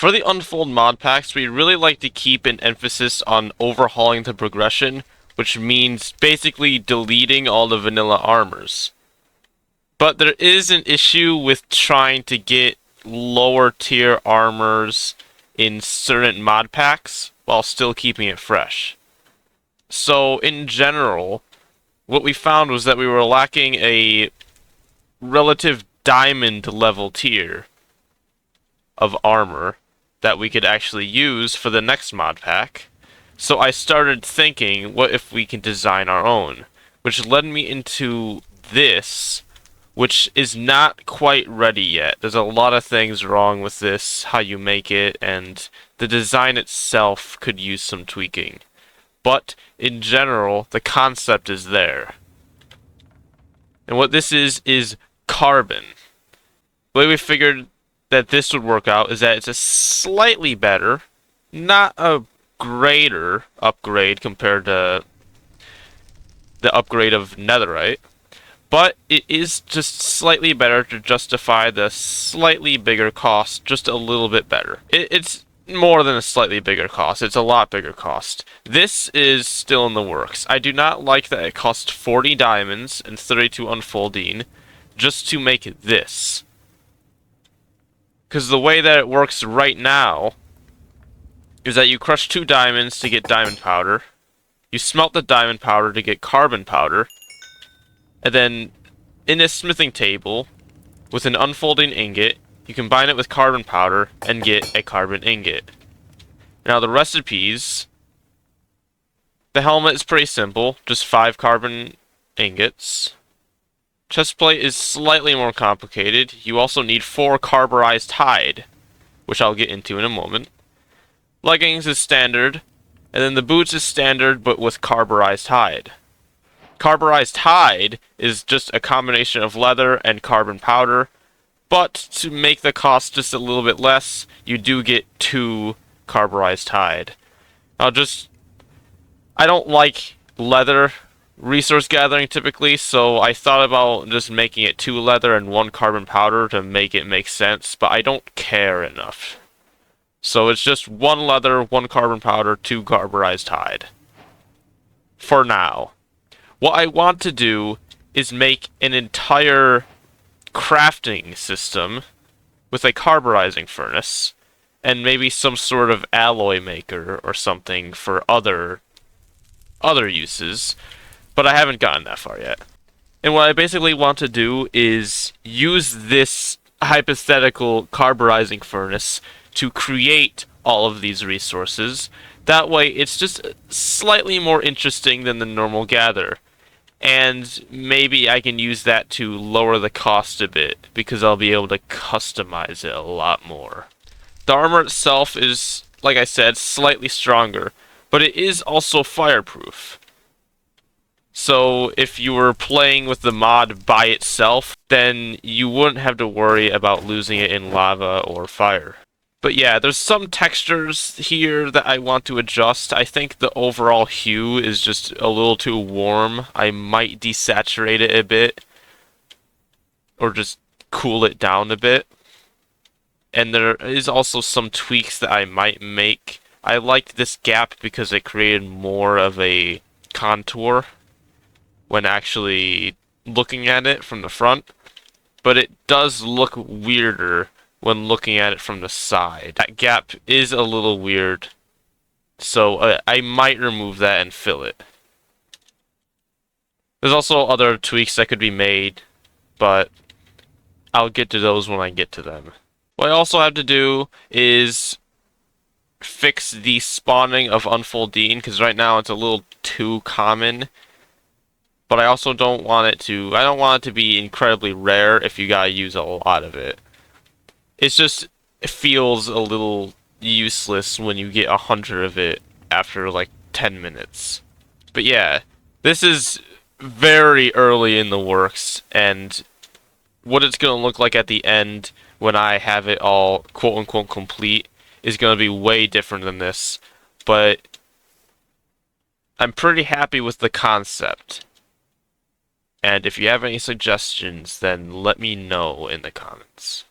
For the Unfold mod packs, we really like to keep an emphasis on overhauling the progression, which means basically deleting all the vanilla armors. But there is an issue with trying to get lower tier armors in certain mod packs while still keeping it fresh. So in general, what we found was that we were lacking a relative diamond level tier of armor that we could actually use for the next mod pack. So I started thinking, what if we can design our own? Which led me into this, which is not quite ready yet. There's a lot of things wrong with this, how you make it, and the design itself could use some tweaking. But in general, the concept is there. And what this is carbon. The way we figured that this would work out is that it's a slightly better, not a greater upgrade compared to the upgrade of netherite, but it is just slightly better to justify the slightly bigger cost, just a little bit better. It's more than a slightly bigger cost, it's a lot bigger cost. This is still in the works. I do not like that it costs 40 diamonds and 32 unfolding just to make this. Because the way that it works right now is that you crush 2 diamonds to get diamond powder, you smelt the diamond powder to get carbon powder, and then in a smithing table, with an unfolding ingot, you combine it with carbon powder and get a carbon ingot. Now the recipes, the helmet is pretty simple, just 5 carbon ingots. Chestplate is slightly more complicated. You also need 4 carburized hide, which I'll get into in a moment. Leggings is standard, and then the boots is standard but with carburized hide. Carburized hide is just a combination of leather and carbon powder, but to make the cost just a little bit less, you do get 2 carburized hide. I don't like leather resource gathering typically, so I thought about just making it 2 leather and 1 carbon powder to make it make sense, but I don't care enough. So it's just 1 leather, 1 carbon powder, 2 carburized hide. For now. What I want to do is make an entire crafting system with a carburizing furnace, and maybe some sort of alloy maker or something for other uses. But I haven't gotten that far yet. And what I basically want to do is use this hypothetical carburizing furnace to create all of these resources. That way it's just slightly more interesting than the normal gather. And maybe I can use that to lower the cost a bit, because I'll be able to customize it a lot more. The armor itself is, like I said, slightly stronger, but it is also fireproof. So if you were playing with the mod by itself, then you wouldn't have to worry about losing it in lava or fire. But yeah, there's some textures here that I want to adjust. I think the overall hue is just a little too warm. I might desaturate it a bit, or just cool it down a bit. And there is also some tweaks that I might make. I liked this gap because it created more of a contour when actually looking at it from the front, but it does look weirder when looking at it from the side. That gap is a little weird, so I might remove that and fill it. There's also other tweaks that could be made, but I'll get to those when I get to them. What I also have to do is fix the spawning of Unfoldine, because right now it's a little too common. But I also don't want it to be incredibly rare if you gotta use a lot of it. It feels a little useless when you get 100 of it after like 10 minutes. But yeah, this is very early in the works, and what it's gonna look like at the end when I have it all quote-unquote complete is gonna be way different than this. But I'm pretty happy with the concept. And if you have any suggestions, then let me know in the comments.